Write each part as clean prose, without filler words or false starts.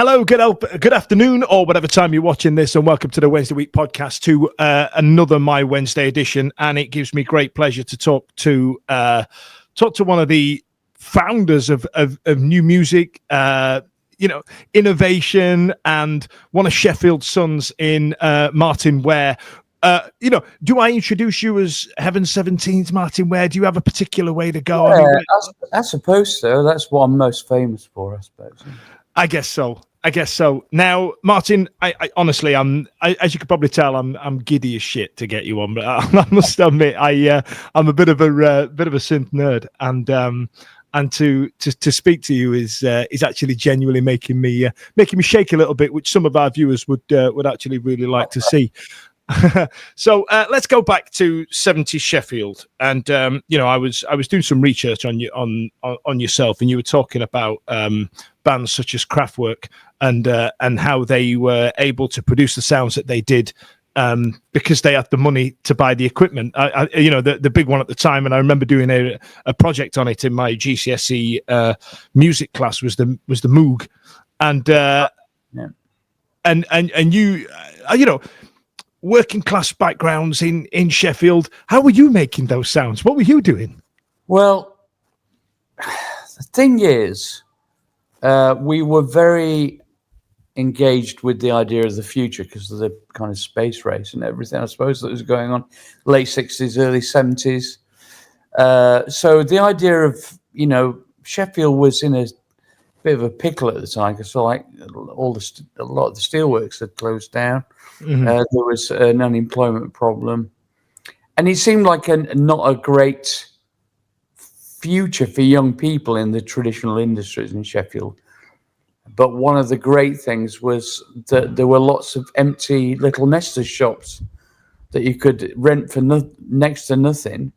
Hello, good afternoon, or whatever time you're watching this, and welcome to the Wednesday Week podcast, to another My Wednesday edition. And it gives me great pleasure to talk to one of the founders of new music, innovation, and one of Sheffield's sons in Martyn Ware. Do I introduce you as Heaven 17's Martyn Ware? Do you have a particular way to go? Yeah, I suppose so. That's what I'm most famous for, I suppose. I guess so. Now, Martyn, I honestly, as you could probably tell, I'm giddy as shit to get you on. But I must admit, I'm a bit of a synth nerd, and to speak to you is actually genuinely making me shake a little bit, which some of our viewers would actually really like to see. So let's go back to 70s Sheffield, and I was doing some research on you on yourself, and you were talking about bands such as Kraftwerk and how they were able to produce the sounds that they did because they had the money to buy the equipment. The big one at the time, and I remember doing a project on it in my GCSE music class, was the Moog, and you working class backgrounds in Sheffield. How were you making those sounds? What were you doing? Well, the thing is, we were very engaged with the idea of the future because of the kind of space race and everything, I suppose, that was going on late 60s, early 70s. So the idea of, Sheffield was in a bit of a pickle at the time because a lot of the steelworks had closed down. Mm-hmm. There was an unemployment problem, and it seemed like not a great future for young people in the traditional industries in Sheffield. But one of the great things was that there were lots of empty little Nesters shops that you could rent for next to nothing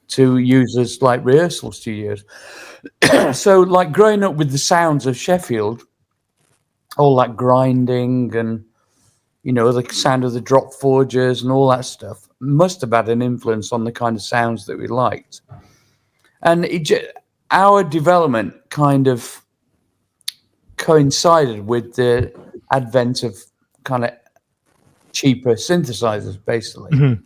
to use as like rehearsal studios. So like growing up with the sounds of Sheffield, all that grinding and the sound of the drop forgers and all that stuff must have had an influence on the kind of sounds that we liked. And our development kind of coincided with the advent of kind of cheaper synthesizers, basically.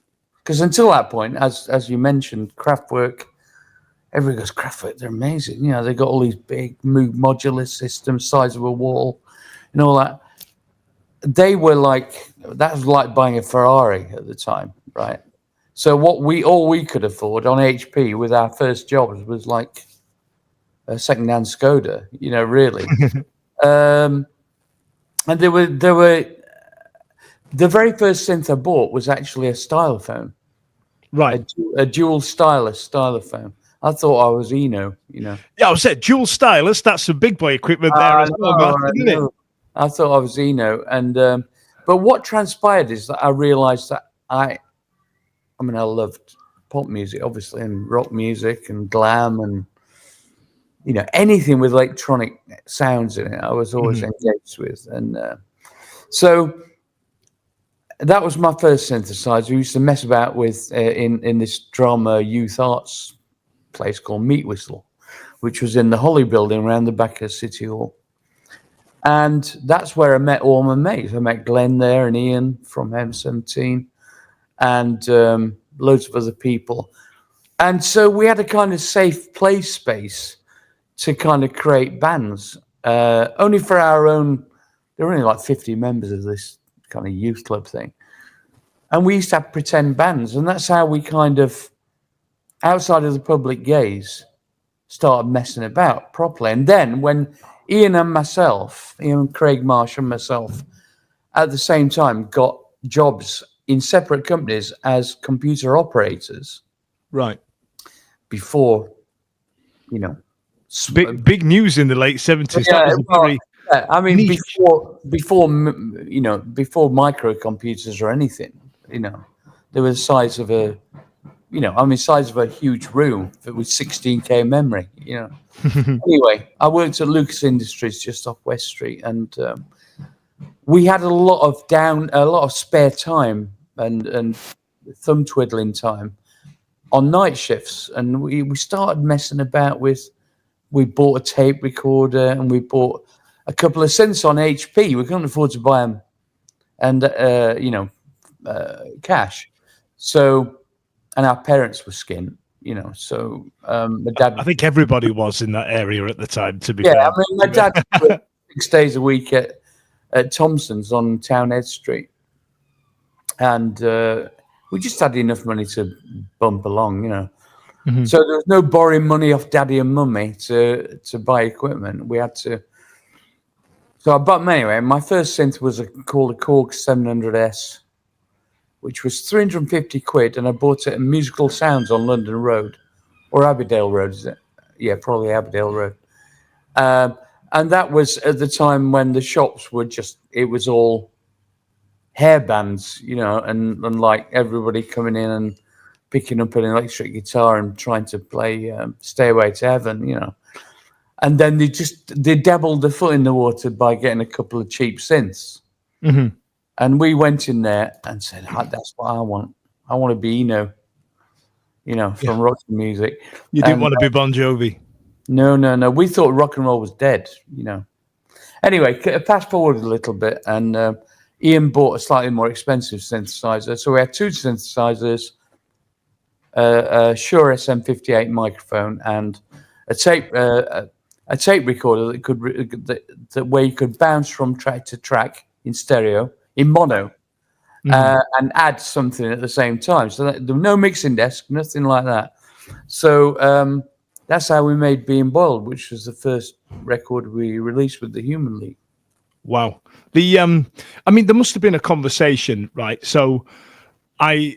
Because until that point, as you mentioned, Kraftwerk, everyone goes, Kraftwerk, they're amazing. They got all these big Moog modular systems, size of a wall, and all that. They were that was like buying a Ferrari at the time, right? So all we could afford on HP with our first jobs was like a second-hand Skoda, really. And there were the very first synth I bought was actually a stylophone, right? A dual stylus stylophone. I thought I was Eno, Yeah, I said dual stylus. That's some big boy equipment there as well, isn't it? I thought I was Eno, and but what transpired is that I realised that I loved pop music, obviously, and rock music and glam and anything with electronic sounds in it. I was always engaged with, and so that was my first synthesizer. We used to mess about with in this drama youth arts place called Meat Whistle, which was in the Holly building around the back of City Hall. And that's where I met all my mates. I met Glenn there and Ian from M17 and loads of other people. And so we had a kind of safe play space to kind of create bands, only for our own. There were only like 50 members of this kind of youth club thing. And we used to have pretend bands. And that's how we kind of, outside of the public gaze, started messing about properly. And then when Ian Craig Marsh and myself, at the same time, got jobs in separate companies as computer operators. Right. Before, big news in the late 70s. I mean, before microcomputers or anything, they were the size of a huge room with 16K memory, Anyway, I worked at Lucas Industries just off West Street, and we had a lot of spare time and thumb twiddling time on night shifts, and we started messing about with. We bought a tape recorder and we bought a couple of cents on HP. We couldn't afford to buy them, and cash. So, and our parents were skint, So my dad. I think everybody was in that area at the time. To be Yeah, fair, I mean, my dad worked 6 days a week at Thompson's on Townhead Street, and we just had enough money to bump along, Mm-hmm. So there was no borrowing money off daddy and mummy to buy equipment. We had to. So I bought anyway. My first synth was called a Korg 700S, which was 350 quid, and I bought it at Musical Sounds on London Road, or Abbeydale Road, is it? Yeah, probably Abbeydale Road. And that was at the time when the shops were it was all hair bands, and like everybody coming in and picking up an electric guitar and trying to play Stairway to Heaven, And then they dabbled their foot in the water by getting a couple of cheap synths. Mm-hmm. And we went in there and said, that's what I want. I want to be from rock music. You didn't want to be Bon Jovi. No. We thought rock and roll was dead, Anyway, fast forward a little bit, and Ian bought a slightly more expensive synthesizer. So we had 2 synthesizers, a Shure SM58 microphone, and a tape recorder where you could bounce from track to track in stereo, in mono, and add something at the same time. So there was no mixing desk, nothing like that. So that's how we made Being Boiled, which was the first record we released with the Human League. Wow. There must have been a conversation, right? So I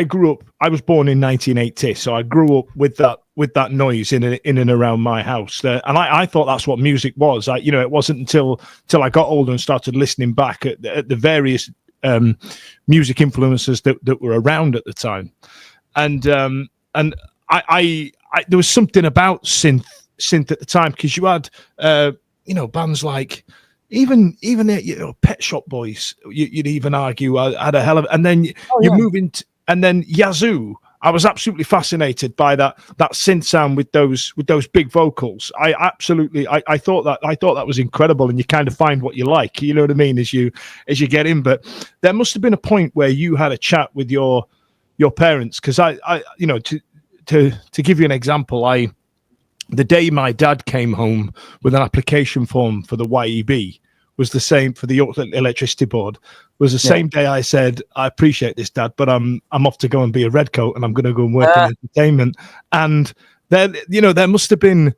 grew up. I was born in 1980, so I grew up with that noise in and around my house, and I thought that's what music was. It wasn't until I got older and started listening back at the various music influences that were around at the time, and I there was something about synth at the time, because you had bands like. Even Pet Shop Boys, you'd even argue had a hell of, and then you move into, and then Yazoo. I was absolutely fascinated by that synth sound with those big vocals. I thought that was incredible, and you kind of find what you like. You know what I mean, as you get in. But there must have been a point where you had a chat with your parents, because to give you an example, the day my dad came home with an application form for the YEB was the same for the electricity board. Was the same day I said, I appreciate this, Dad, but I'm off to go and be a redcoat, and I'm going to go and work in entertainment. And then, there must have been.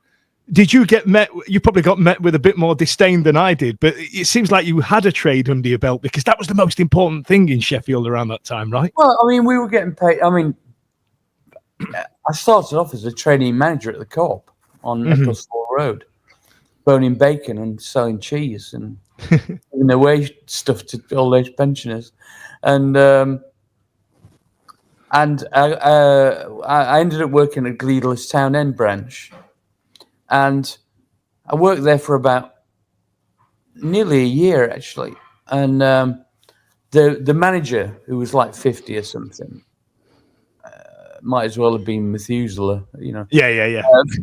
Did you get met? You probably got met with a bit more disdain than I did, but it seems like you had a trade under your belt, because that was the most important thing in Sheffield around that time, right? Well, we were getting paid. I started off as a trainee manager at the Co-op on Ecclesford Road, boning bacon and selling cheese and giving away stuff to old age pensioners, and I ended up working at Gleadless Town End branch, and I worked there for about nearly a year actually, and the manager, who was like 50 or something, might as well have been Methuselah, Yeah.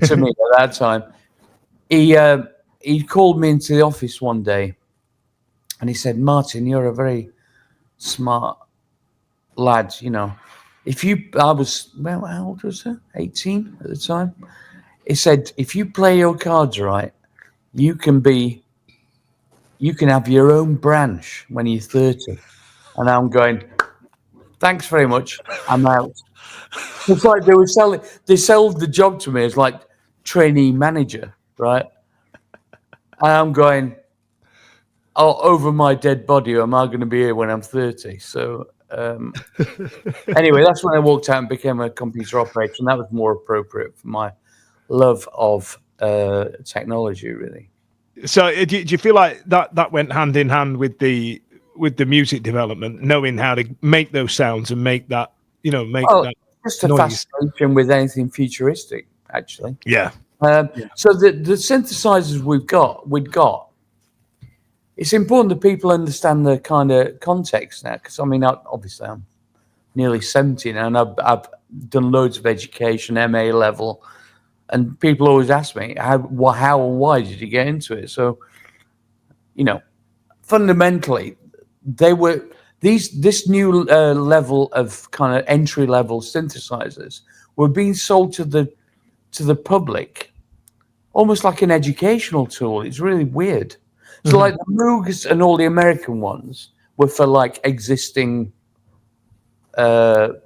To me at that time. He called me into the office one day, and he said, "Martyn, you're a very smart lad. I was, well, how old was I? 18 at the time." He said, "If you play your cards right, you can have your own branch when you're 30." And I'm going, "Thanks very much. I'm out." It's like they sold the job to me as like trainee manager, right? And I'm going, "Oh, over my dead body, am I going to be here when I'm 30? So anyway, that's when I walked out and became a computer operator, and that was more appropriate for my love of technology, really. So do you feel like that went hand in hand with the music development, knowing how to make those sounds and make that, that just a noise? fascination with anything futuristic, actually. Yeah. So the synthesizers we'd got, it's important that people understand the kind of context now, because obviously I'm nearly 70 now, and I've done loads of education, MA level, And people always ask me how and why did you get into it? So, fundamentally, they were this new level of kind of entry level synthesizers were being sold to the public almost like an educational tool. It's really weird. So like the Moogs and all the American ones were for like existing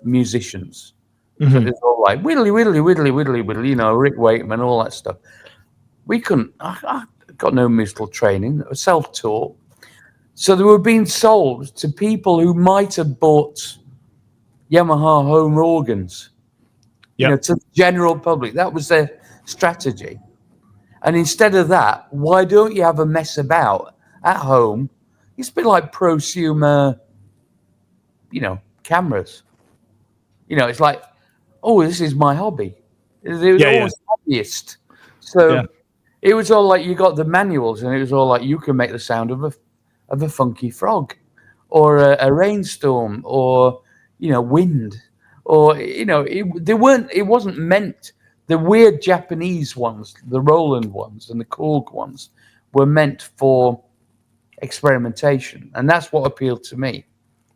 musicians. So it's all like whittly, whittly, whittly, whittly, whittly, Rick Wakeman, all that stuff. We couldn't, I got no musical training, self-taught. So they were being sold to people who might have bought Yamaha home organs, to the general public. That was their strategy. And instead of that, why don't you have a mess about at home? It's a bit like prosumer, cameras. It's like, oh, this is my hobby. It was always hobbyist. So it was all like you got the manuals, and it was all like you can make the sound of a funky frog, or a rainstorm, or wind, or It wasn't meant. The weird Japanese ones, the Roland ones, and the Korg ones were meant for experimentation, and that's what appealed to me.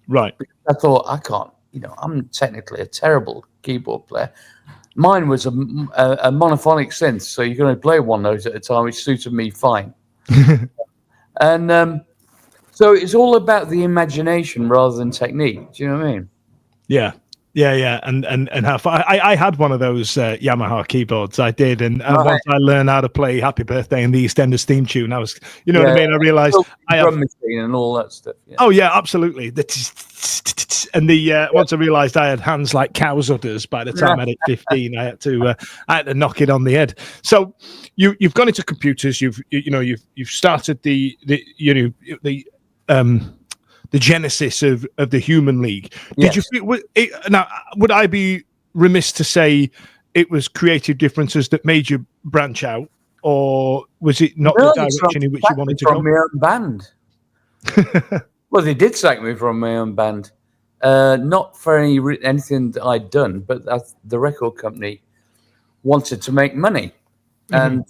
Right. Because I thought I can't. I'm technically a terrible keyboard player. Mine was a monophonic synth, so you can only play one note at a time, which suited me fine. And so it's all about the imagination rather than technique. Do you know what I mean? Yeah. And how far I had one of those Yamaha keyboards. I did, and once I learned how to play Happy Birthday and the EastEnders theme tune, I was, what I mean. I realized I have drum machine and all that stuff. Yeah. Oh yeah, absolutely. And once I realized I had hands like cow's udders by the time I hit 15, I had to knock it on the head. So you've gone into computers. You've started the genesis of the Human League. Did you feel now? Would I be remiss to say it was creative differences that made you branch out, or was it not the direction in which you wanted to go? From my own band. Well, they did sack me from my own band, not for anything that I'd done, but the record company wanted to make money, and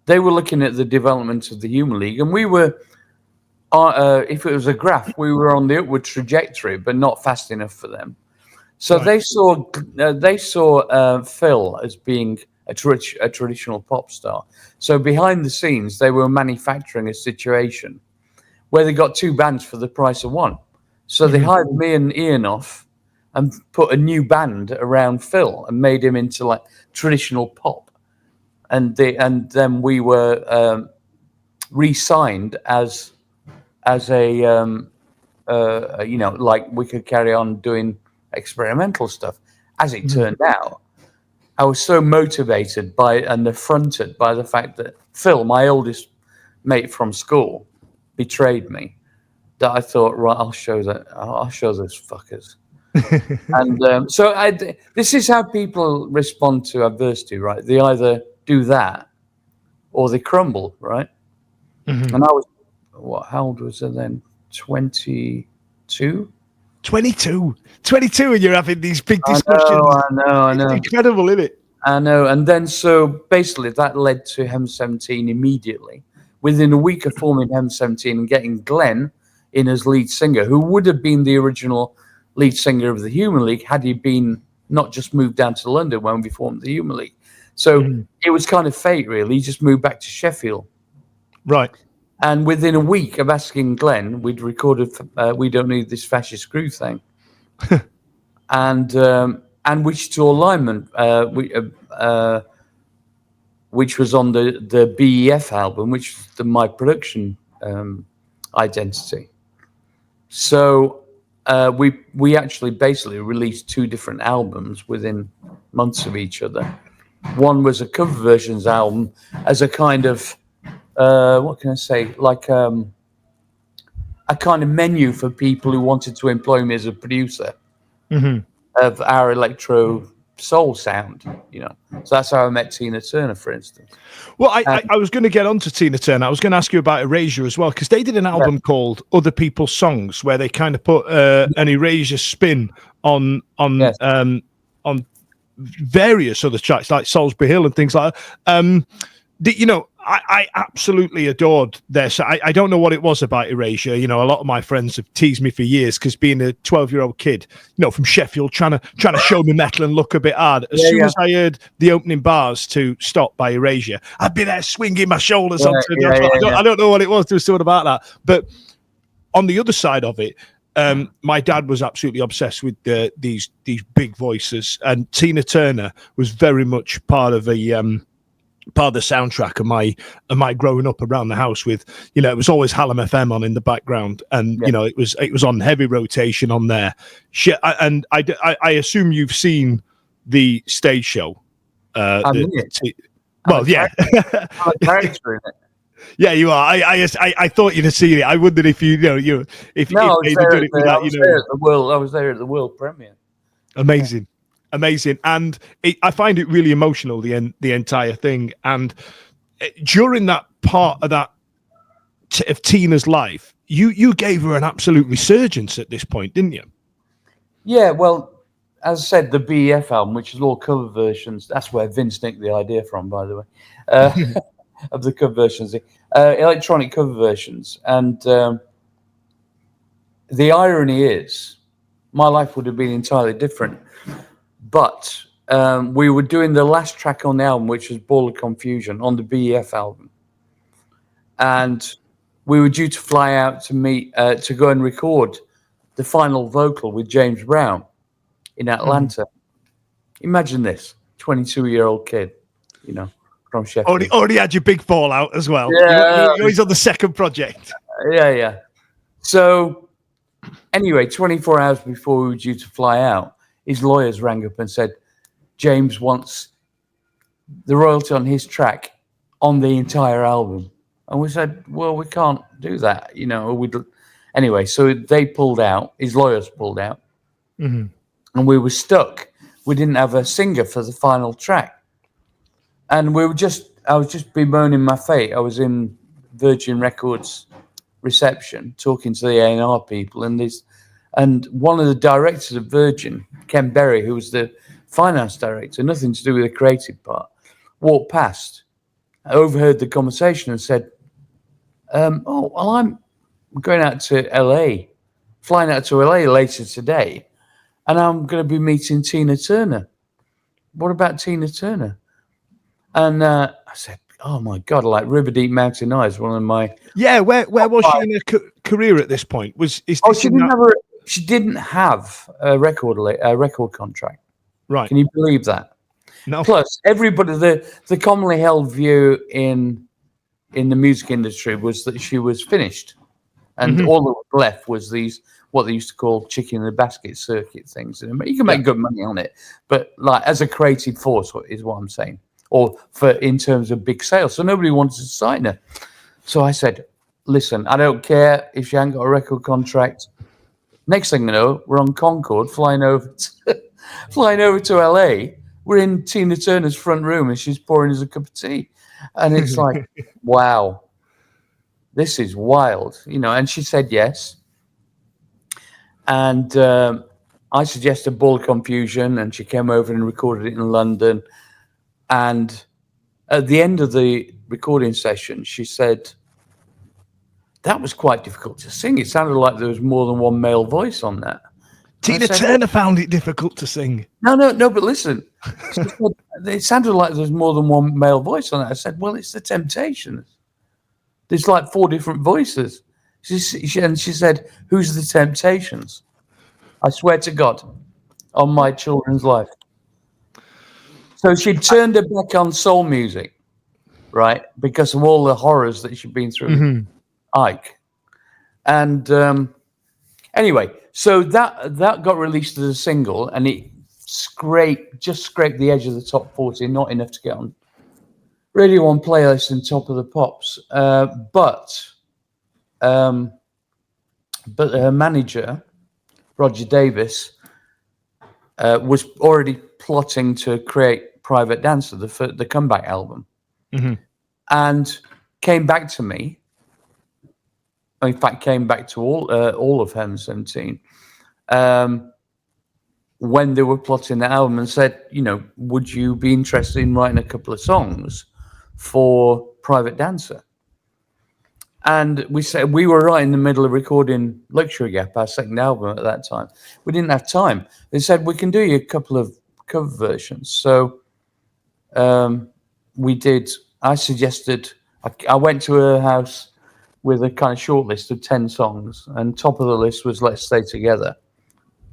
they were looking at the development of the Human League, and we were. If it was a graph, we were on the upward trajectory, but not fast enough for them. So they saw Phil as being a traditional pop star. So behind the scenes, they were manufacturing a situation where they got two bands for the price of one. So they hired me and Ian off and put a new band around Phil and made him into like traditional pop. And then we were re-signed as a like we could carry on doing experimental stuff. As it turned out, I was so motivated and affronted by the fact that Phil, my oldest mate from school, betrayed me, that I thought, right, I'll show those fuckers. And so this is how people respond to adversity, right? They either do that or they crumble, right? And I was, how old was I then? 22? 22, and you're having these big discussions. I know. It's incredible, isn't it? I know. And then so basically that led to Hem17 immediately. Within a week of forming Hem17 and getting Glenn in as lead singer, who would have been the original lead singer of the Human League had he been not just moved down to London when we formed the Human League. So it was kind of fate, really. He just moved back to Sheffield. Right. And within a week of asking Glenn, we'd recorded We Don't Need This Fascist Groove thing. And Wichita Alignment, which was on the BEF album, which was my production identity. So we actually basically released two different albums within months of each other. One was a cover versions album as a kind of what can I say? Like a kind of menu for people who wanted to employ me as a producer of our electro soul sound, So that's how I met Tina Turner, for instance. Well, I was going to get on to Tina Turner. I was going to ask you about Erasure as well, because they did an album called Other People's Songs, where they kind of put an Erasure spin on various other tracks like Salisbury Hill and things like that. I absolutely adored this. I don't know what it was about Erasure. A lot of my friends have teased me for years because being a 12-year-old kid, from Sheffield, trying to show me metal and look a bit hard. As soon as I heard the opening bars to Stop by Erasure, I'd be there swinging my shoulders onto it. I don't know what it was. There was something about that. But on the other side of it, my dad was absolutely obsessed with these big voices, and Tina Turner was very much part of the soundtrack of my growing up around the house with, it was always Hallam FM on in the background, and it was on heavy rotation on there. And I assume you've seen the stage show. Well, yeah. I'm a character in it. Yeah, you are. I thought you'd have seen it. I wondered if if I was there at the world premiere. Amazing. And I find it really emotional, the entire thing. And during that part of of Tina's life, you gave her an absolute resurgence at this point, didn't you? Yeah, well, as I said, the BEF album, which is all cover versions, that's where Vince nicked the idea from, by the way, of the cover versions, electronic cover versions. And the irony is, my life would have been entirely different. But we were doing the last track on the album, which was Ball of Confusion, on the BEF album. And we were due to fly out to meet, to go and record the final vocal with James Brown in Atlanta. Imagine this, 22-year-old kid, from Sheffield. Already had your big fallout as well. Yeah. He's on the second project. Yeah. So anyway, 24 hours before we were due to fly out, his lawyers rang up and said, James wants the royalty on his track on the entire album. And we said, well, we can't do that. Anyway, so they pulled out, his lawyers pulled out, and we were stuck. We didn't have a singer for the final track. And I was just bemoaning my fate. I was in Virgin Records reception talking to the A&R people, and one of the directors of Virgin, Ken Berry, who was the finance director, nothing to do with the creative part, walked past, overheard the conversation and said, I'm going out to LA, flying out to LA later today, and I'm going to be meeting Tina Turner. What about Tina Turner? And I said, oh my God, like River Deep Mountain Eyes, one of my... Yeah, where was she in her career at this point? She didn't have a record contract. Right. Can you believe that? No. Plus, everybody, the commonly held view in the music industry was that she was finished. And all that was left was what they used to call chicken in the basket circuit things. And you can make good money on it, but like as a creative force is what I'm saying, or in terms of big sales. So nobody wanted to sign her. So I said, listen, I don't care if she hasn't got a record contract. Next thing you know, we're on Concorde flying over to LA. We're in Tina Turner's front room and she's pouring us a cup of tea. And it's like, wow, this is wild, and she said yes. And I suggested Ball of Confusion, and she came over and recorded it in London. And at the end of the recording session, she said, that was quite difficult to sing. It sounded like there was more than one male voice on that. Tina Turner found it difficult to sing. No, but listen. She said, it sounded like there was more than one male voice on that. I said, well, it's the Temptations. There's like 4 different voices. She said, who's the Temptations? I swear to God, on my children's life. So she turned her back on soul music, right? Because of all the horrors that she'd been through. Ike. And anyway, so that got released as a single, and it just scraped the edge of the top 40, not enough to get on Radio 1 playlist and Top of the Pops. But her manager, Roger Davis, was already plotting to create Private Dancer, the comeback album, and came back to me. In fact, came back to all of Hem 17 when they were plotting the album and said, would you be interested in writing a couple of songs for Private Dancer? And we said we were right in the middle of recording Luxury Gap, our second album at that time. We didn't have time. They said, we can do you a couple of cover versions. So we did. I suggested, I went to her house with a kind of short list of 10 songs, and top of the list was Let's Stay Together.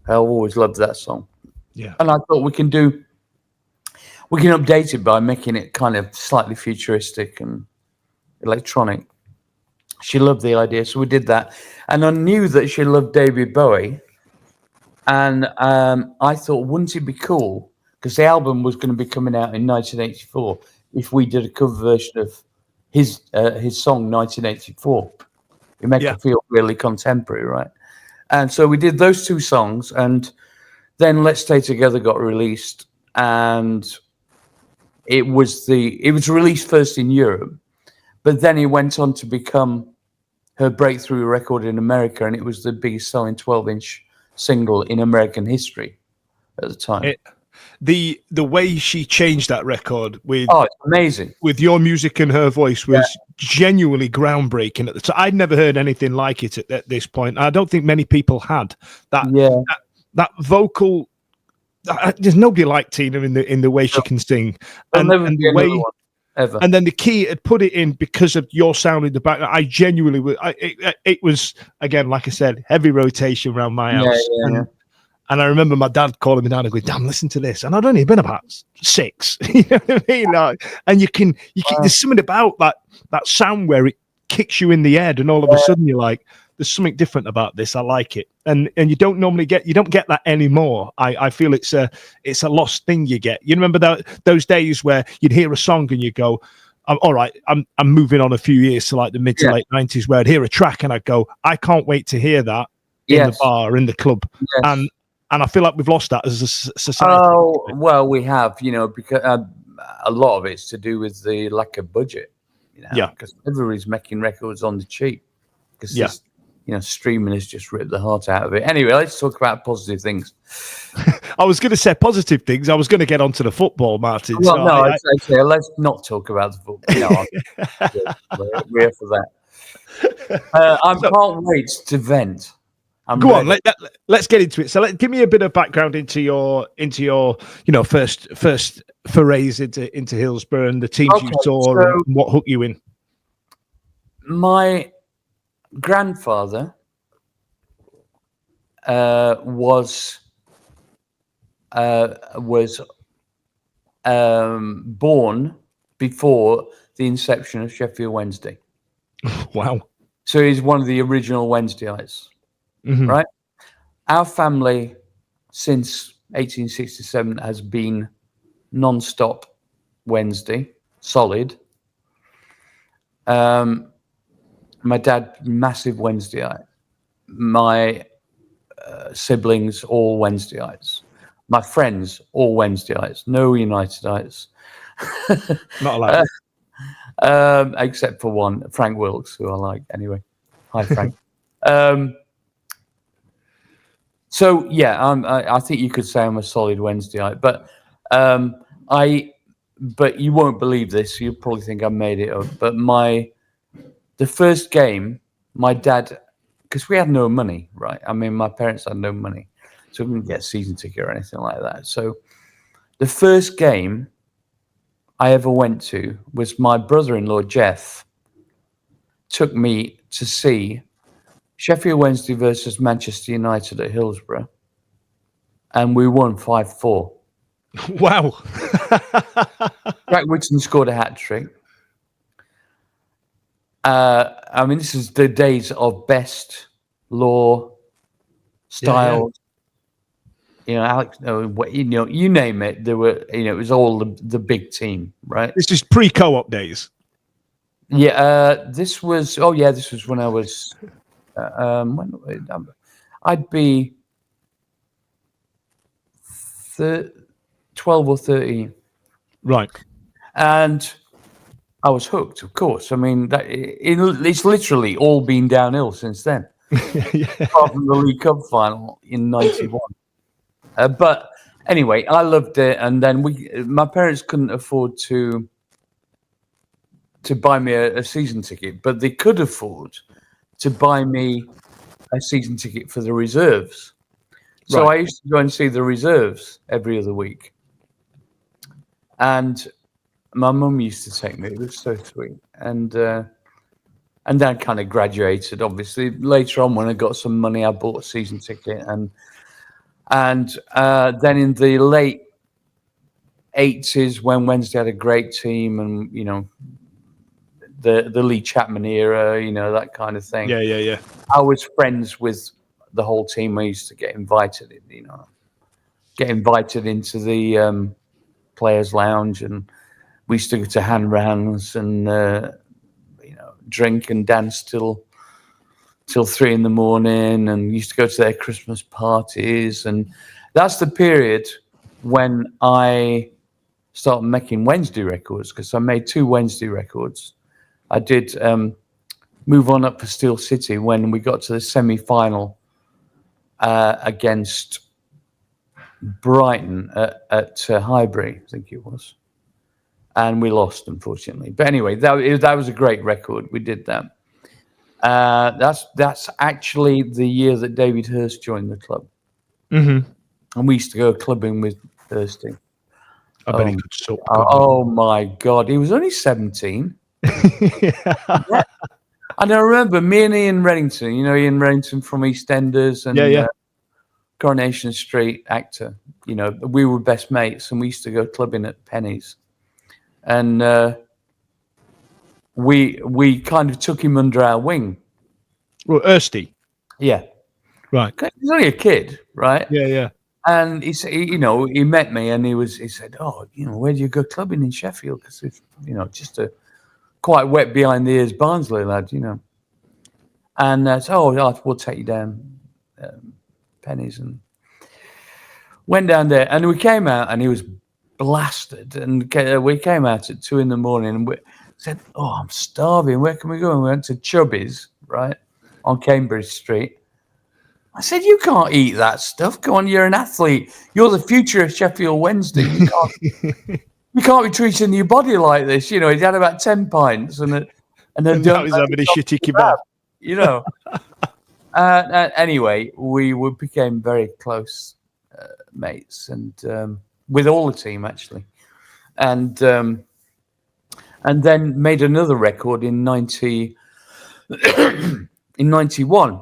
I always loved that song. Yeah. And I thought we can update it by making it kind of slightly futuristic and electronic. She loved the idea, so we did that. And I knew that she loved David Bowie. And I thought, wouldn't it be cool? Because the album was going to be coming out in 1984. If we did a cover version of his song 1984, it made it feel really contemporary, right? And so we did those two songs, and then Let's Stay Together got released, and it was released first in Europe, but then it went on to become her breakthrough record in America, and it was the biggest selling 12-inch single in American history at the time. The way she changed that record with it's amazing, with your music and her voice was genuinely groundbreaking at the time. I'd never heard anything like it at this point. I don't think many people had that vocal. There's nobody like Tina in the way she can sing, and the way. Ever. And then the key had put it in because of your sound in the back. I genuinely, it was, again, like I said, heavy rotation around my house. And I remember my dad calling me down and going, "Damn, listen to this." And I'd only been about 6, you know what I mean? And you can, there's something about that sound where it kicks you in the head, and all of a sudden you're like, "There's something different about this. I like it." And you don't get that anymore. I feel it's a lost thing you get. You remember those days where you'd hear a song and you go, all right, I'm moving on a few years to like the mid to late 90s, where I'd hear a track and I'd go, I can't wait to hear that in the bar, in the club. And I feel like we've lost that as a society. Oh, well, we have, because a lot of it's to do with the lack of budget. Because everybody's making records on the cheap. Because streaming has just ripped the heart out of it. Anyway, let's talk about positive things. I was going to say positive things. I was going to get onto the football, Martyn. Well, so no, okay, let's not talk about the football. No, we're here for that. I can't wait to vent. Go on, let's get into it. So, give me a bit of background into your first forays into Hillsborough and the teams you saw and what hooked you in. My grandfather was born before the inception of Sheffield Wednesday. Wow! So he's one of the original Wednesdayites. Mm-hmm. Right, our family since 1867 has been non-stop Wednesday, solid. My dad, massive Wednesdayite. My siblings, all Wednesdayites. My friends, all Wednesdayites. No Unitedites. Not allowed. Except for one, Frank Wilkes, who I like anyway. Hi, Frank. So I think you could say I'm a solid Wednesdayite, but but you won't believe this. You'll probably think I made it up. But the first game, my dad, because we had no money, right? I mean, my parents had no money, so we didn't get a season ticket or anything like that. So the first game I ever went to was my brother-in-law Jeff took me to see Sheffield Wednesday versus Manchester United at Hillsborough, and we won 5-4. Wow. Jack Whitson scored a hat-trick. I mean, this is the days of Best, Law, Styles. Alex, you name it. There were, it was all the big team, right? This is pre-co-op days. Yeah, this was when I was, I'd be 12 or 13. Right. And I was hooked, of course. I mean, it's literally all been downhill since then. Apart from the League Cup final in 91. But anyway, I loved it, and then my parents couldn't afford to buy me a season ticket, but they could afford to buy me a season ticket for the reserves. So I used to go and see the reserves every other week, and my mum used to take me. It was so sweet, and then I kind of graduated. Obviously, later on when I got some money, I bought a season ticket, and then in the late 80s, when Wednesday had a great team, and the Lee Chapman era, that kind of thing. Yeah. I was friends with the whole team. I used to get invited into the players' lounge, and we used to go to hand-rounds and drink and dance till 3 a.m, and used to go to their Christmas parties. And that's the period when I started making Wednesday records, because I made 2 Wednesday records. I did Move On Up for Steel City when we got to the semi-final against Brighton at Highbury, I think it was. And we lost, unfortunately. But anyway, that was a great record. We did that. That's actually the year that David Hirst joined the club. Mm-hmm. And we used to go clubbing with Hirsty. I bet he could suck. Oh my God. He was only 17. Yeah. And I remember me and Ian Reddington, Ian Reddington from EastEnders and Coronation Street, actor. We were best mates, and we used to go clubbing at Penny's. And we kind of took him under our wing. Well, Ersty. Yeah. Right. He was only a kid, right? Yeah. And he met me, and he said, "Oh, where do you go clubbing in Sheffield? Because it's, just a quite wet behind the ears Barnsley lad, And so, we'll take you down Penny's, and went down there, and we came out, and he was blasted, and we came out at 2 a.m, and we said, "Oh, I'm starving. Where can we go?" And we went to Chubby's, right, on Cambridge Street. I said, "You can't eat that stuff. Go on, you're an athlete. You're the future of Sheffield Wednesday. You can't be treating your body like this." He had about 10 pints, and now he's having a shitty kebab. Anyway, we became very close mates, and with all the team actually, and then made another record in 91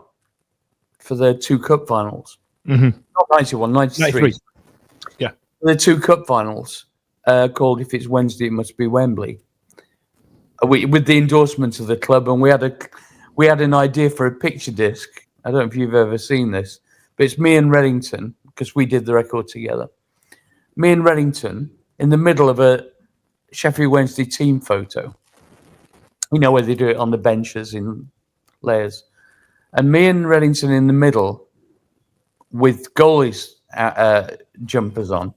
for the 2 cup finals. Mm-hmm. Not 91, 93. Yeah, the 2 cup finals called "If It's Wednesday, It Must Be Wembley." With the endorsement of the club, and we had an idea for a picture disc. I don't know if you've ever seen this, but it's me and Reddington, because we did the record together. Me and Reddington in the middle of a Sheffield Wednesday team photo. Where they do it on the benches in layers. And me and Reddington in the middle with goalies jumpers on.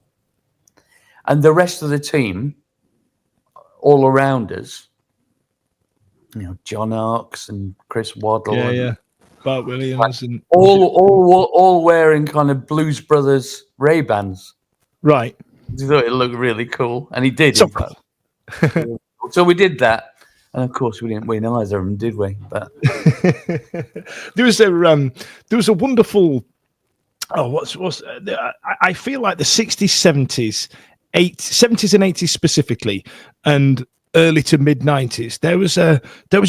And the rest of the team all around us. John Arks and Chris Waddle. Yeah. Bart Williams. And all wearing kind of Blues Brothers Ray-Bans. Right. He thought it looked really cool. And he did. So cool. So we did that. And of course, we didn't win either of them, did we? But there was a wonderful. I feel like the 60s, 70s, 70s and 80s specifically, and early to mid 90s. There was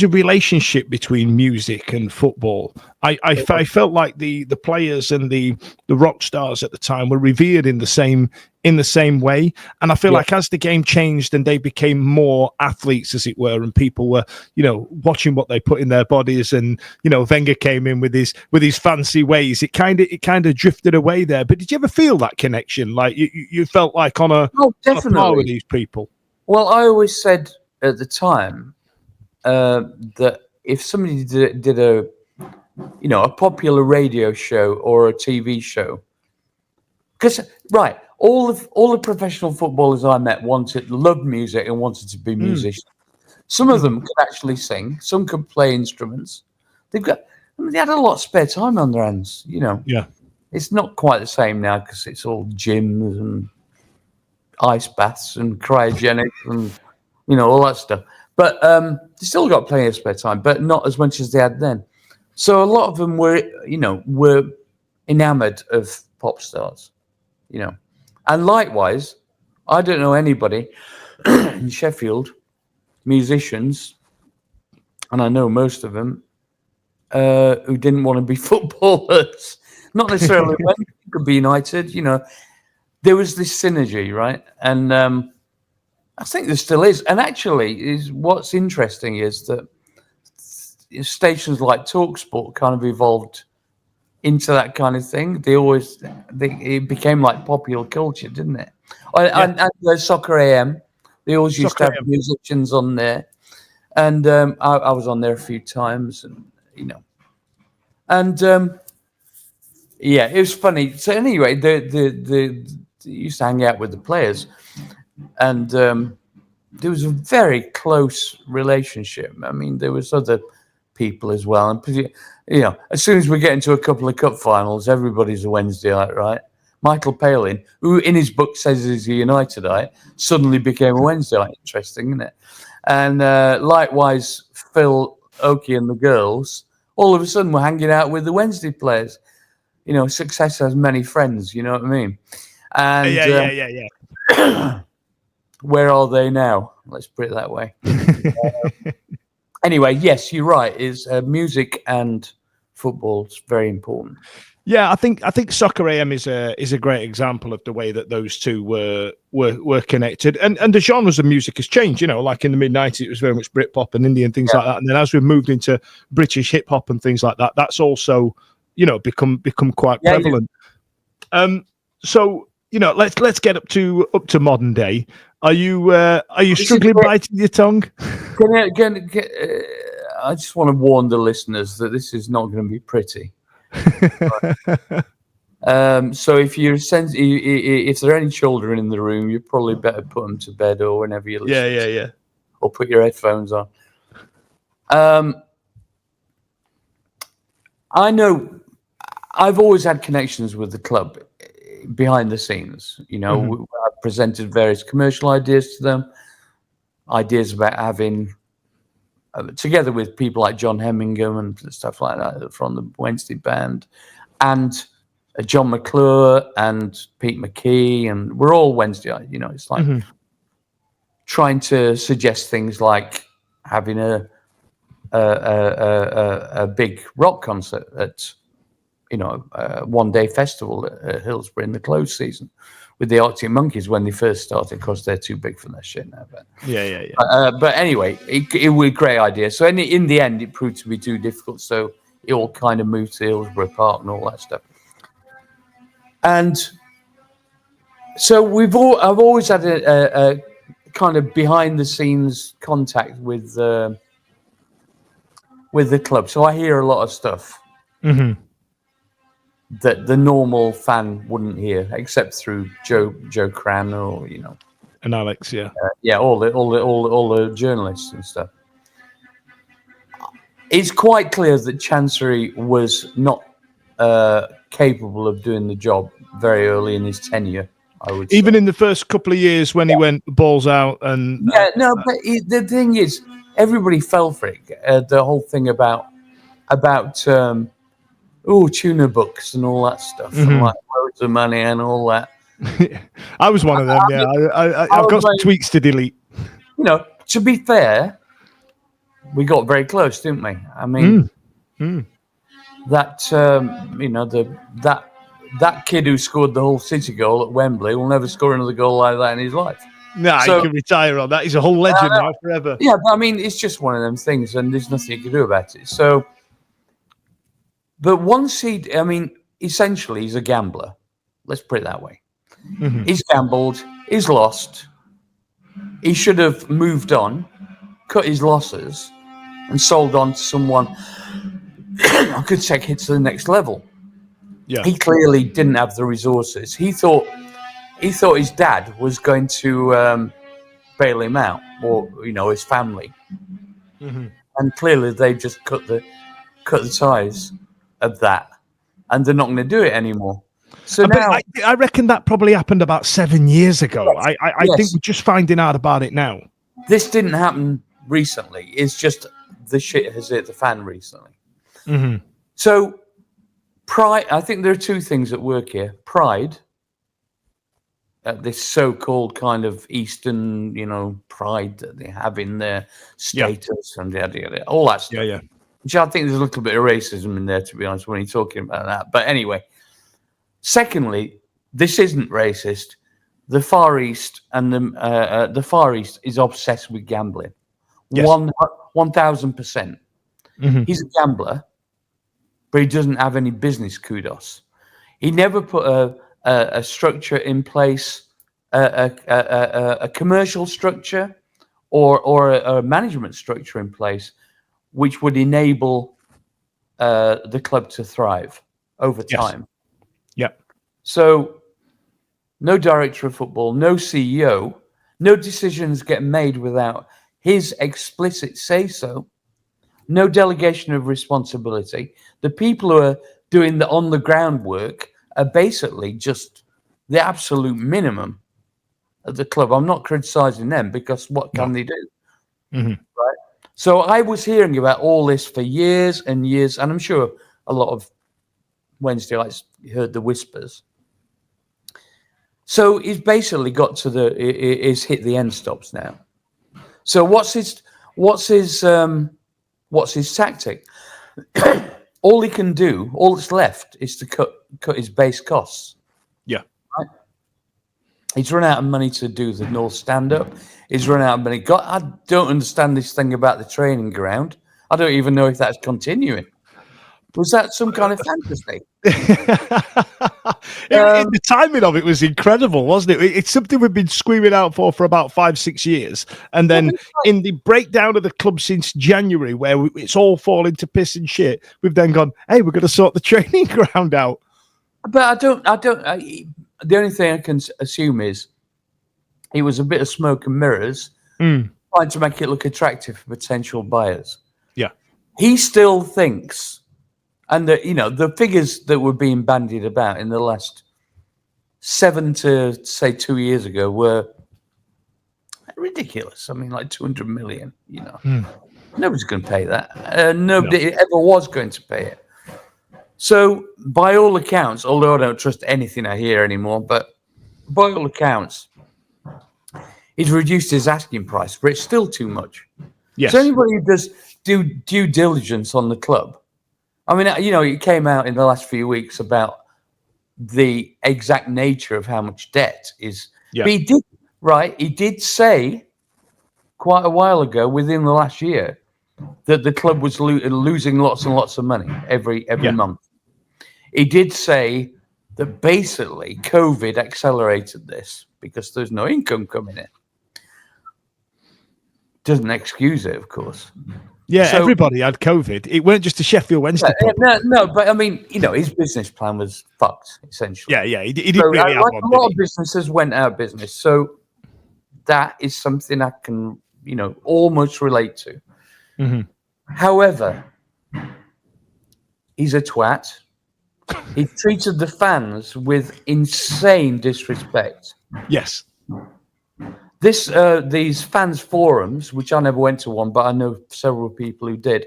a relationship between music and football. I felt like the players and the rock stars at the time were revered in the same way, and I feel like as the game changed and they became more athletes, as it were, and people were watching what they put in their bodies, and Wenger came in with his fancy ways, it kind of drifted away there. But did you ever feel that connection, like you felt like on a par with these people? Well, I always said at the time that if somebody did a popular radio show or a TV show, because all the professional footballers I met loved music and wanted to be musicians. Some of them could actually sing, some could play instruments. They had a lot of spare time on their hands, Yeah. It's not quite the same now because it's all gyms and ice baths and cryogenics and all that stuff. But they still got plenty of spare time, but not as much as they had then. So a lot of them were enamored of pop stars, and likewise, I don't know anybody in Sheffield, musicians, and I know most of them, who didn't want to be footballers. Not necessarily when you could be United, there was this synergy, right? And I think there still is. And actually, what's interesting is that stations like TalkSport kind of evolved into that kind of thing. It became like popular culture, didn't it? And Soccer AM, they always used to have musicians on there. And I was on there a few times, and yeah, it was funny. So anyway, they used to hang out with the players, and there was a very close relationship. I mean, there was other people as well, and as soon as we get into a couple of cup finals, everybody's a Wednesdayite, right? Michael Palin, who in his book says he's a Unitedite, suddenly became a Wednesdayite. Interesting, isn't it? And likewise, Phil Oakey and the girls, all of a sudden, were hanging out with the Wednesday players. Success has many friends. You know what I mean? And yeah. Where are they now? Let's put it that way. Anyway, yes, you're right. Is music and football is very important. Yeah, I think Soccer AM is a great example of the way that those two were connected, and the genres of music has changed. Like in the mid-90s, it was very much Britpop and indie and things like that, and then as we've moved into British hip hop and things like that, that's also become quite prevalent. Yeah. So let's get up to modern day. Are you struggling biting your tongue? I just want to warn the listeners that this is not going to be pretty. So if if there are any children in the room, you probably better put them to bed or whenever you listen. Yeah. Or put your headphones on. I know I've always had connections with the club behind the scenes. I've presented various commercial ideas to them, ideas about having, together with people like John Hemmingham and stuff like that from the Wednesday band, and John McClure and Pete McKee, and we're all Wednesday. It's like trying to suggest things like having a big rock concert at a one-day festival at Hillsborough in the closed season with the Arctic Monkeys when they first started. Of course, they're too big for that shit now. But but anyway, it was a great idea. So in the end, it proved to be too difficult. So it all kind of moved to Hillsborough Park and all that stuff. And so I've always had a kind of behind-the-scenes contact with the club. So I hear a lot of stuff. Mm-hmm. That the normal fan wouldn't hear, except through Joe Cran or and Alex, all the journalists and stuff. It's quite clear that Chancery was not capable of doing the job very early in his tenure. I would even say. In the first couple of years when he went balls out and but the thing is, everybody fell for it. The whole thing about tuna books and all that stuff, and like loads of money and all that. I was one of them. I've got some tweets to delete. To be fair, we got very close, didn't we? I mean, that that kid who scored the whole City goal at Wembley will never score another goal like that in his life. Nah, he can retire on that. He's a whole legend now forever. Yeah, but I mean, it's just one of them things, and there's nothing you can do about it. So. But essentially, he's a gambler. Let's put it that way. Mm-hmm. He's gambled. He's lost. He should have moved on, cut his losses, and sold on to someone who could take it to the next level. Yeah. He clearly didn't have the resources. He thought his dad was going to bail him out, or his family, and clearly they just cut the ties of that, and they're not going to do it anymore. So But now, I reckon that probably happened about 7 years ago. Yes, I think we're just finding out about it now. this didn't happen recently. It's just the shit has hit the fan recently. Mm-hmm. So pride, I think there are two things at work here. Pride, this so-called kind of Eastern, pride that they have in their status and all that stuff. Yeah. Which I think there's a little bit of racism in there, to be honest, when you're talking about that. But anyway, secondly, this isn't racist. The Far East and the Far East is obsessed with gambling. Yes. 1,000%. Mm-hmm. He's a gambler, but he doesn't have any business kudos. He never put a structure in place, a commercial structure or a management structure in place, which would enable the club to thrive over time. Yeah. So no director of football, no CEO, no decisions get made without his explicit say-so, no delegation of responsibility. The people who are doing the on-the-ground work are basically just the absolute minimum of the club. I'm not criticizing them because what can they do? Mm-hmm. Right? So I was hearing about all this for years and years, and I'm sure a lot of Wednesday nights heard the whispers. So he's basically got to he's hit the end stops now. So what's his tactic? All he can do, all that's left, is to cut his base costs. Yeah. Right? He's run out of money to do the North stand-up. He's run out of money. God, I don't understand this thing about the training ground. I don't even know if that's continuing. Was that some kind of fantasy? The timing of it was incredible, wasn't it? It's something we've been screaming out for about 5-6 years. And then in the breakdown of the club since January, where it's all falling to piss and shit, we've then gone, hey, we're going to sort the training ground out. But the only thing I can assume is it was a bit of smoke and mirrors, trying to make it look attractive for potential buyers. Yeah. He still thinks, and the figures that were being bandied about in the last 7 to say 2 years ago were ridiculous. I mean, like 200 million. Nobody's going to pay that. Nobody ever was going to pay it. So, by all accounts, although I don't trust anything I hear anymore, but by all accounts, he's reduced his asking price, but it's still too much. Yes. So anybody who does due diligence on the club, I mean, it came out in the last few weeks about the exact nature of how much debt is. Yeah. But he did say quite a while ago, within the last year, that the club was losing lots and lots of money every month. He did say that basically COVID accelerated this because there's no income coming in. Doesn't excuse it, of course. Yeah, So, everybody had COVID. It weren't just a Sheffield Wednesday problem. No, but I mean, his business plan was fucked, essentially. Yeah, he didn't really have one. A lot of businesses went out of business. So that is something I can, almost relate to. Mm-hmm. However, he's a twat. He treated the fans with insane disrespect. Yes. These fans forums, which I never went to one, but I know several people who did,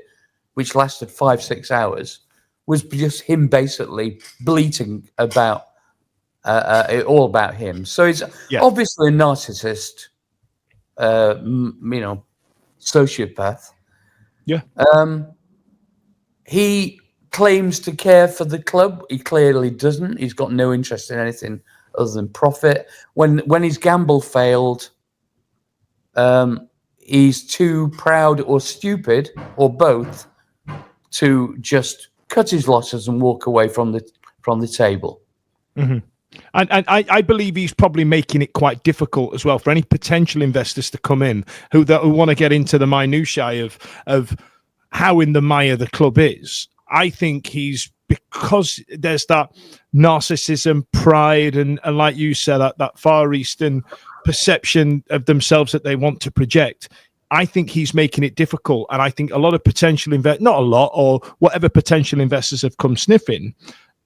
which lasted 5-6 hours, was just him basically bleating about all about him. So he's obviously a narcissist, sociopath. Yeah. He claims to care for the club. He clearly doesn't. He's got no interest in anything other than profit. When his gamble failed, he's too proud or stupid or both to just cut his losses and walk away from the table. Mm-hmm. And I believe he's probably making it quite difficult as well for any potential investors to come in who want to get into the minutiae of how in the mire the club is. I think because there's that narcissism, pride, and like you said, that Far Eastern perception of themselves that they want to project. I think he's making it difficult. And I think a lot of potential not a lot, or whatever potential investors have come sniffing,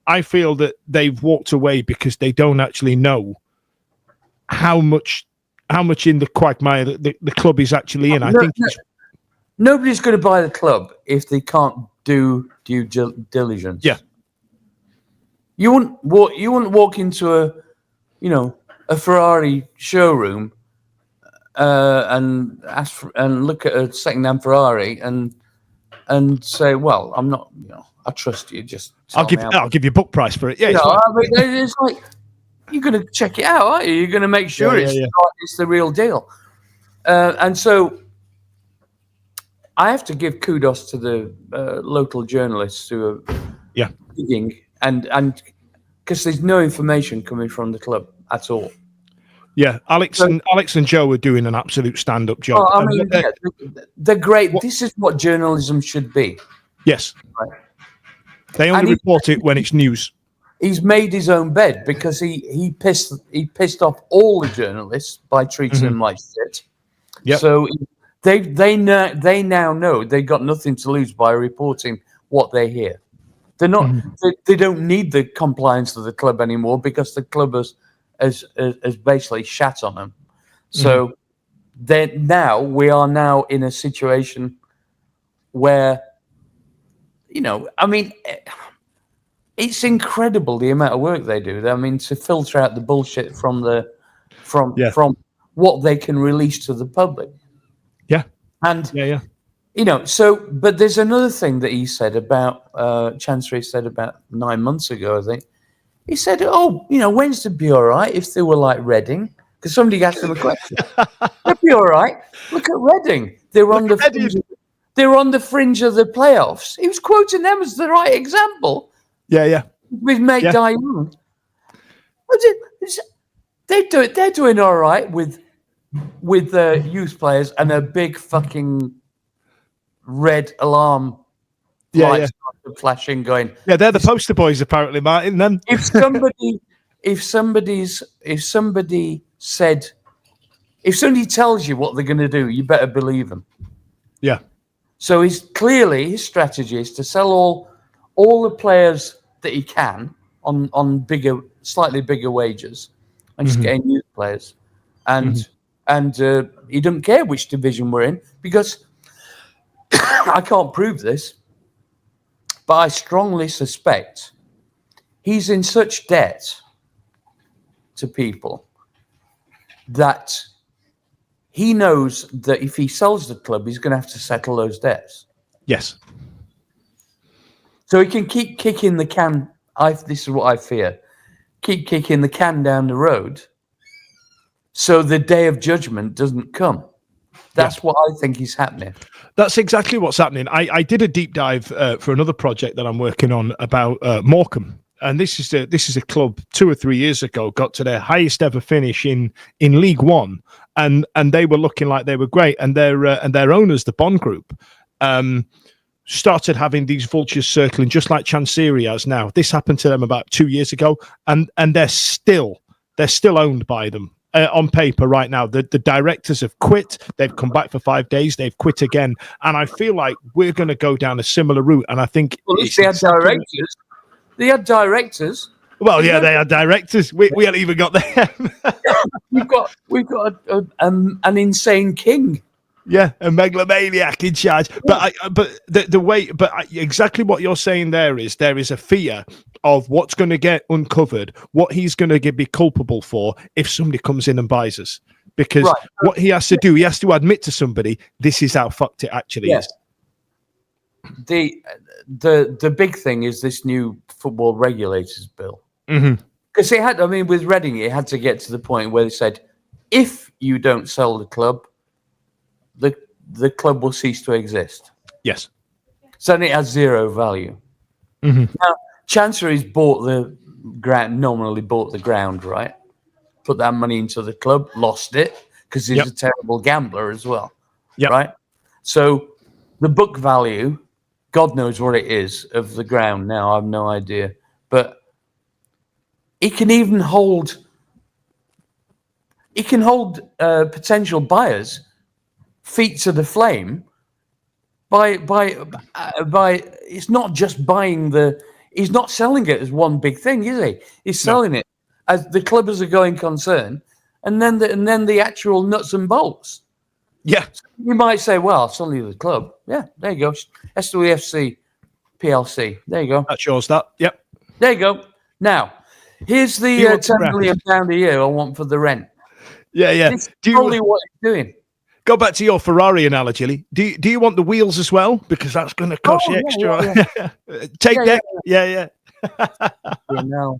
I feel that they've walked away because they don't actually know how much in the quagmire the club is actually in. I think nobody's going to buy the club if they can't do due diligence. Yeah. You wouldn't walk into a Ferrari showroom and and look at a second-hand Ferrari and say, well, I'm not, I trust you. Just I'll give you book price for it. Yeah, it's like you're going to check it out, aren't you? You're going to make sure it's the real deal. And so I have to give kudos to the local journalists who are digging and because there's no information coming from the club at all. Yeah, Alex and Joe are doing an absolute stand-up job. Oh, I mean, they're great. This is what journalism should be. Yes. Right. They only report it when it's news. He's made his own bed because he pissed off all the journalists by treating them like shit. Yep. So they now know they've got nothing to lose by reporting what they hear. They're not. They don't need the compliance of the club anymore because the club has basically shat on them. So we are now in a situation where, I mean, it's incredible the amount of work they do. I mean, to filter out the bullshit from what they can release to the public. Yeah. And but there's another thing that he said about Chancery said about 9 months ago, I think. He said, Wednesday would be all right if they were like Reading. Because somebody asked him a question. They'd be all right. Look at Reading. They're on the fringe of the playoffs. He was quoting them as the right example. Yeah. With Meg Young. They're doing all right with youth players and a big fucking red alarm lights flashing going. Yeah, they're the poster boys apparently, Martyn. Then if somebody tells you what they're going to do, you better believe them. Yeah. So his strategy is to sell all the players that he can on slightly bigger wages, and just getting youth players, and he doesn't care which division we're in because I can't prove this, but I strongly suspect he's in such debt to people that he knows that if he sells the club, he's going to have to settle those debts. Yes. So he can keep kicking the can. This is what I fear. Keep kicking the can down the road so the day of judgment doesn't come. That's what I think is happening. That's exactly what's happening. I did a deep dive for another project that I'm working on about Morecambe. And this is a club 2 or 3 years ago got to their highest ever finish in League One, and they were looking like they were great. And their owners, the Bond Group, started having these vultures circling just like Chancery has now. This happened to them about 2 years ago, and they're still owned by them. On paper right now, the directors have quit. They've come back for 5 days. They've quit again, and I feel like we're going to go down a similar route. And I think they had directors. They had directors. Well, yeah, they had directors. We haven't even got them. we've got an insane king. Yeah, a megalomaniac in charge. But exactly what you're saying there is a fear of what's going to get uncovered, what he's going to be culpable for if somebody comes in and buys us. Because what he has to do, he has to admit to somebody, this is how fucked it actually is. The big thing is this new football regulators bill. Because with Reading, it had to get to the point where they said, if you don't sell the club, the club will cease to exist. Yes. So then it has zero value. Now, Chancery's bought the ground, nominally bought the ground, right? Put that money into the club, lost it, because he's a terrible gambler as well. Right? So the book value, God knows what it is, of the ground now, I have no idea. But it can even hold potential buyers feet to the flame by it's not just buying he's not selling it as one big thing, is he? He's selling it as the club as a going concern, and then the actual nuts and bolts. Yeah. You might say, well, it's only the club. Yeah, there you go. SWFC PLC. There you go. That shows that. Yep. There you go. Now, here's the £10 million a year I want for the rent. Yeah, yeah. This is probably what he's doing. Go back to your Ferrari analogy, Lee. Do you want the wheels as well? Because that's going to cost you extra. Yeah. Take deck. Yeah. No.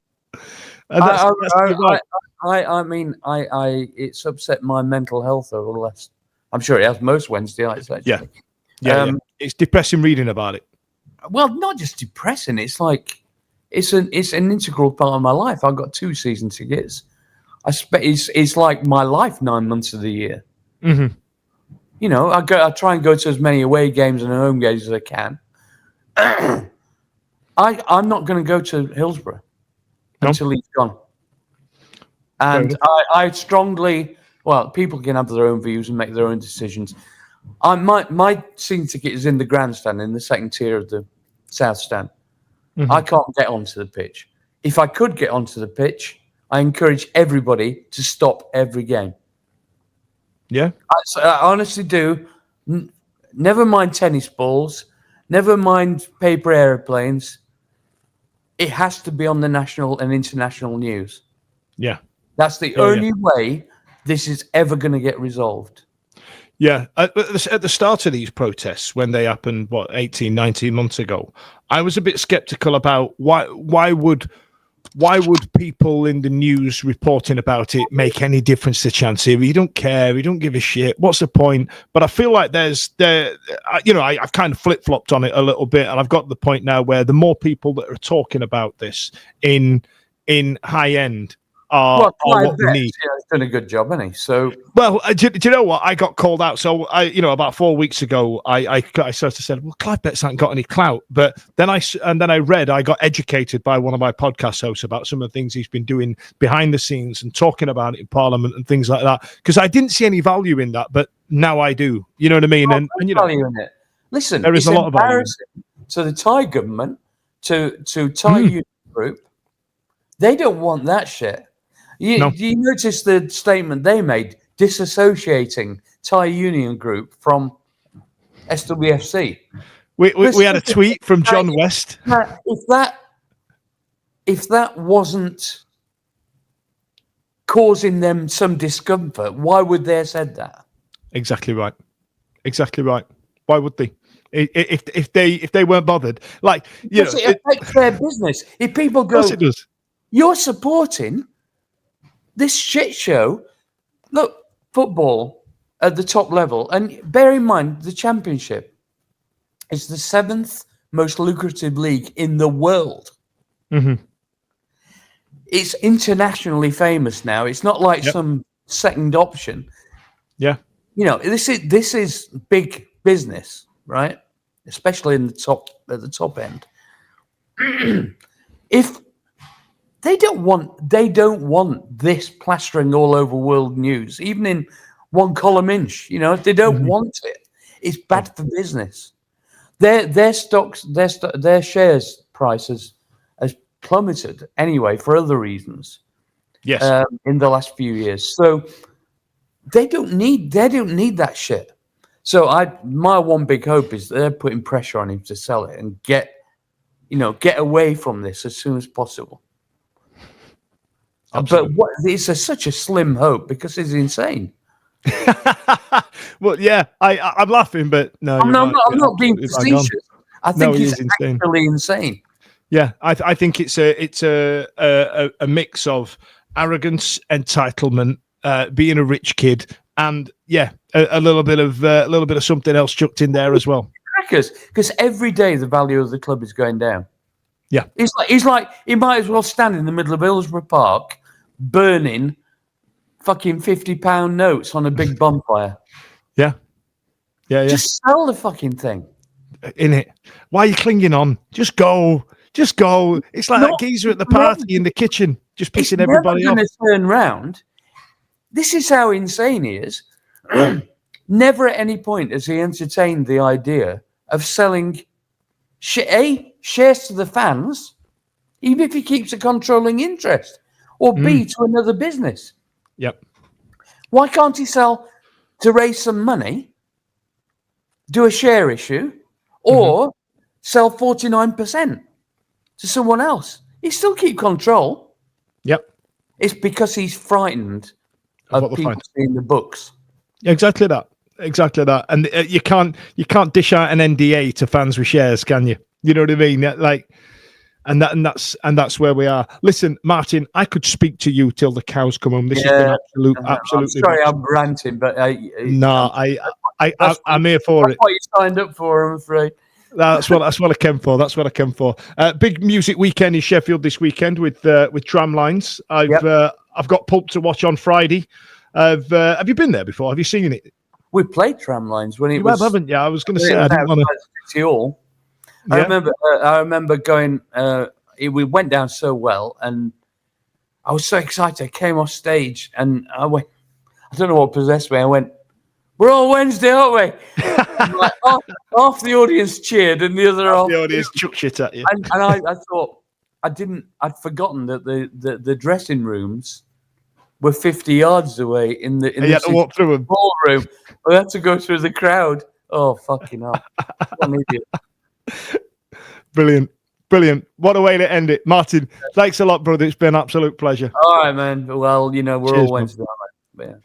I mean, it's upset my mental health over the last. I'm sure it has most Wednesday nights, actually. Yeah. It's depressing reading about it. Well, not just depressing. It's like it's an integral part of my life. I've got 2 season tickets. I expect it's like my life 9 months of the year. Mm-hmm. You know, I try and go to as many away games and home games as I can. I'm not going to go to Hillsborough until he's gone. And I strongly, well, people can have their own views and make their own decisions. My season ticket is in the grandstand, in the second tier of the south stand. Mm-hmm. I can't get onto the pitch. If I could get onto the pitch, I encourage everybody to stop every game. Yeah, I honestly do. Never mind tennis balls. Never mind paper airplanes. It has to be on the national and international news. Yeah. That's the only way this is ever going to get resolved. Yeah. At the start of these protests, when they happened, 18, 19 months ago, I was a bit skeptical about why would people in the news reporting about it make any difference to Chansey? You don't care. You don't give a shit. What's the point? But I feel like I've kind of flip-flopped on it a little bit, and I've got to the point now where the more people that are talking about this in high end are what we need. Yeah, he's done a good job, hasn't he? So, well, do you know what? I got called out. So about 4 weeks ago, I sort of said, well, Clive Betts hasn't got any clout. But then I got educated by one of my podcast hosts about some of the things he's been doing behind the scenes and talking about it in Parliament and things like that. Because I didn't see any value in that, but now I do. You know what I mean? And value in it. Listen, there is a lot of value to the Thai government, to Thai Union Group. They don't want that shit. You notice the statement they made, disassociating Thai Union Group from SWFC. We had a tweet from John West. If that wasn't causing them some discomfort, why would they have said that? Exactly right. Why would they? If they weren't bothered, it affects their business. If people go, it does. You're supporting this shit show. Look, football at the top level, and bear in mind the Championship is the 7th most lucrative league in the world. Mm-hmm. It's internationally famous now. It's not like some second option. Yeah, this is big business, right? Especially at the top end. If They don't want this plastering all over world news, even in one column inch. They don't want it. It's bad for business. Their stocks, their shares prices has plummeted anyway for other reasons. Yes, in the last few years. So they don't need that shit. So my one big hope is they're putting pressure on him to sell it and get away from this as soon as possible. Absolutely. But it's such a slim hope because it's insane. Well, yeah, I'm laughing, but no, I'm not being facetious. I think it's actually insane. Yeah, I think it's a mix of arrogance, entitlement, being a rich kid, and a little bit of something else chucked in there as well. Because every day the value of the club is going down. Yeah, he's like he might as well stand in the middle of Hillsborough Park, burning fucking £50 notes on a big bonfire. Yeah. Just sell the fucking thing. In it. Why are you clinging on? Just go. It's like that geezer at the party in the kitchen, just pissing everybody off. It's never going to turn round. This is how insane he is. Never at any point has he entertained the idea of selling shares to the fans even if he keeps a controlling interest, or B, to another business. Yep. Why can't he sell to raise some money, do a share issue, or sell 49% to someone else? He still keep control. Yep. It's because he's frightened of what they'll people find. seeing the books. Exactly that. And you can't dish out an NDA to fans with shares, can you? You know what I mean? Like, and that's where we are. Listen, Martyn, I could speak to you till the cows come home. This has been absolutely. I'm sorry, I'm ranting, but I'm here for it. That's what you signed up for, I'm afraid. That's what I came for. That's what I came for. Big music weekend in Sheffield this weekend with Tramlines. I've got Pulp to watch on Friday. Have you been there before? Have you seen it? We played Tramlines when it You was. haven't you? I was going to say I didn't want to. I remember going. We went down so well, and I was so excited. I came off stage, and I went. I don't know what possessed me. I went. We're all Wednesday, aren't we? And like, half the audience cheered, and the other half. The audience chuck shit at you. And I thought I'd forgotten that the dressing rooms were 50 yards away in the. You had to walk through them. Ballroom. We had to go through the crowd. Oh, fucking hell! What an idiot. Brilliant. What a way to end it. Martyn, thanks a lot, brother. It's been an absolute pleasure. All right, man. Well, we're all Wednesday, aren't we? Yeah.